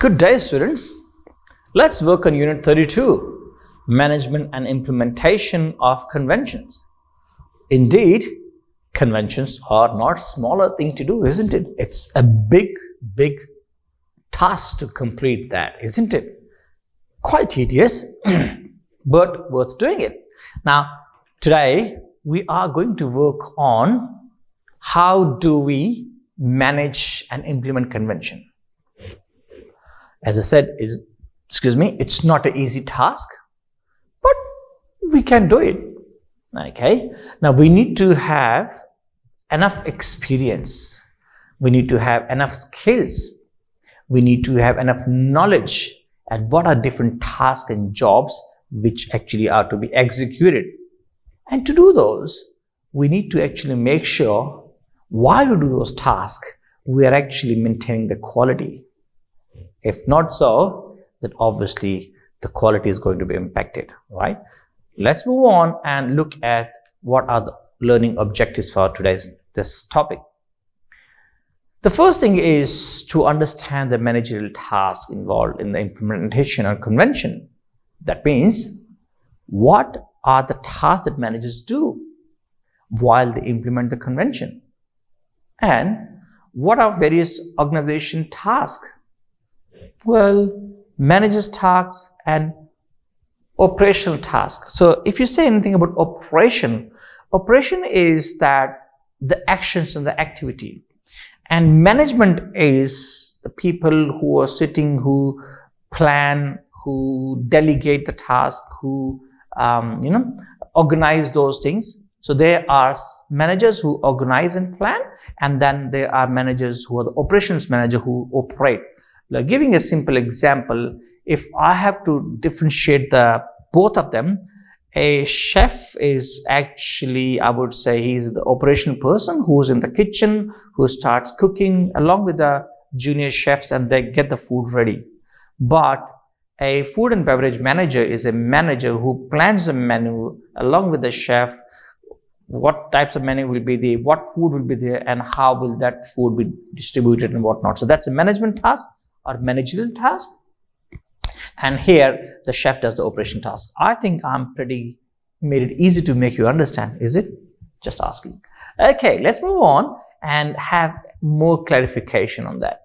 Good day, students. Let's work on Unit 32, Management and Implementation of Conventions. Indeed, conventions are not smaller thing to do, isn't it? It's a big task to complete that, isn't it? Quite tedious, but worth doing it. Now, today we are going to work on how do we manage and implement convention. As I said, it's not an easy task, but we can do it. Okay. Now we need to have enough experience. We need to have enough skills. We need to have enough knowledge at what are different tasks and jobs which actually are to be executed. And to do those, we need to actually make sure while we do those tasks, we are actually maintaining the quality. If not so, then obviously the quality is going to be impacted, right? Let's move on and look at what are the learning objectives for this topic. The first thing is to understand the managerial task involved in the implementation of convention. That means, what are the tasks that managers do while they implement the convention? And what are various organization tasks? Well, managers' tasks and operational tasks. So if you say anything about operation is that the actions and the activity. And management is the people who are sitting, who plan, who delegate the task, who organize those things. So there are managers who organize and plan, and then there are managers who are the operations manager who operate. Like giving a simple example, if I have to differentiate both of them, a chef is actually, I would say, he's the operational person who's in the kitchen, who starts cooking along with the junior chefs, and they get the food ready. But a food and beverage manager is a manager who plans the menu along with the chef, what types of menu will be there, what food will be there, and how will that food be distributed and whatnot. So that's a management task or managerial task. And here the chef does the operation task. I think I'm made it easy to make you understand, is it? Just asking. Okay, let's move on and have more clarification on that.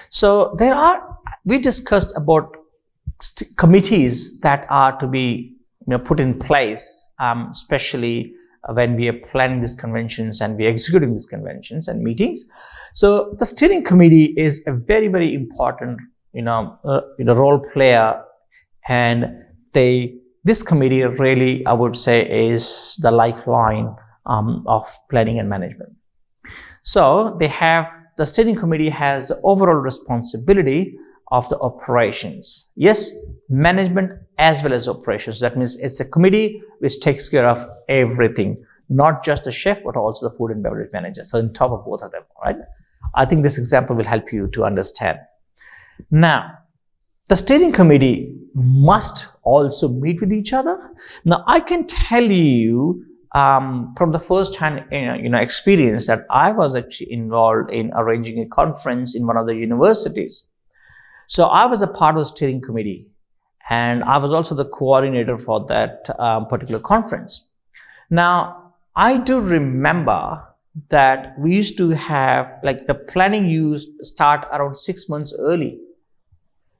So we discussed about committees that are to be put in place, especially when we are planning these conventions and we are executing these conventions and meetings. So the steering committee is a very important role player, and this committee really, I would say, is the lifeline of planning and management. So the steering committee has the overall responsibility of the operations. Yes, management as well as operations. That means it's a committee which takes care of everything, not just the chef, but also the food and beverage manager. So on top of both of them, right? I think this example will help you to understand. Now, the steering committee must also meet with each other. Now, I can tell you from the first-hand experience that I was actually involved in arranging a conference in one of the universities. So I was a part of the steering committee, and I was also the coordinator for that particular conference. Now, I do remember that we used to have, like, the planning used to start around 6 months early.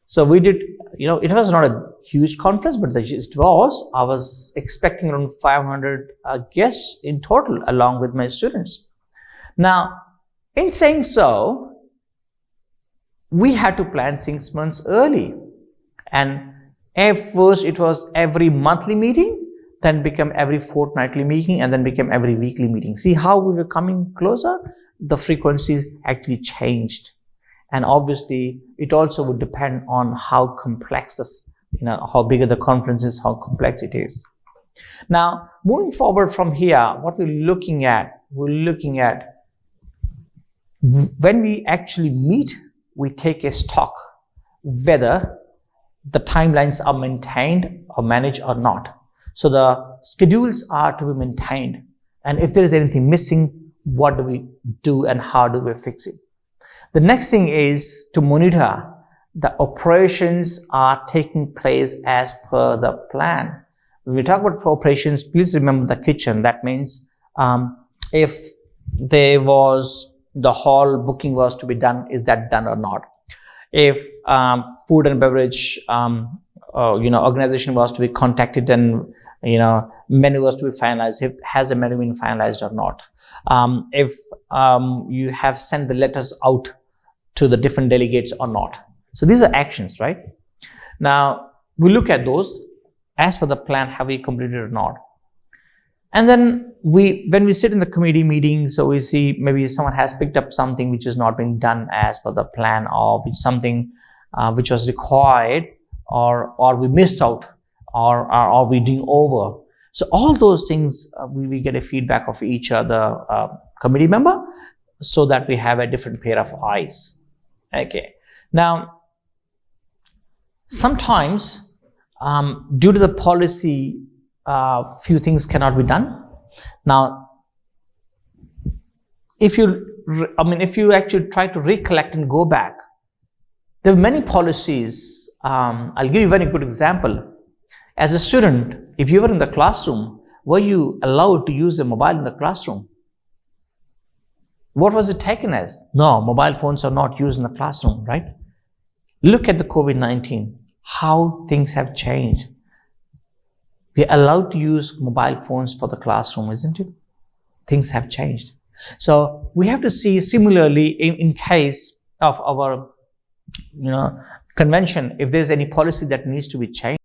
So we did, it was not a huge conference, but I was expecting around 500 guests in total along with my students. Now, in saying so, we had to plan 6 months early. And at first it was every monthly meeting, then became every fortnightly meeting, and then became every weekly meeting. See how we were coming closer? The frequencies actually changed. And obviously, it also would depend on how complex this, how big the conference is, how complex it is. Now, moving forward from here, what we're looking at when we actually meet, we take a stock whether the timelines are maintained or managed or not. So the schedules are to be maintained. And if there is anything missing, what do we do and how do we fix it? The next thing is to monitor the operations are taking place as per the plan. When we talk about operations, please remember the kitchen. That means if there was the hall booking was to be done, is that done or not? If food and beverage organization was to be contacted and menu was to be finalized, has the menu been finalized or not? If you have sent the letters out to the different delegates or not? So these are actions, right? Now we look at those as per the plan, have we completed or not? And then when we sit in the committee meeting, so we see maybe someone has picked up something which has not been done as per the plan, or something which was required, or we missed out, or we doing over. So all those things, we get a feedback of each other committee member, so that we have a different pair of eyes. Okay. Now, sometimes due to the policy, few things cannot be done. Now, if you actually try to recollect and go back, there are many policies. I'll give you a very good example. As a student, if you were in the classroom, were you allowed to use a mobile in the classroom? What was it taken as? No, mobile phones are not used in the classroom, right? Look at the COVID-19, how things have changed. We are allowed to use mobile phones for the classroom, isn't it? Things have changed. So we have to see similarly in case of our convention, if there's any policy that needs to be changed.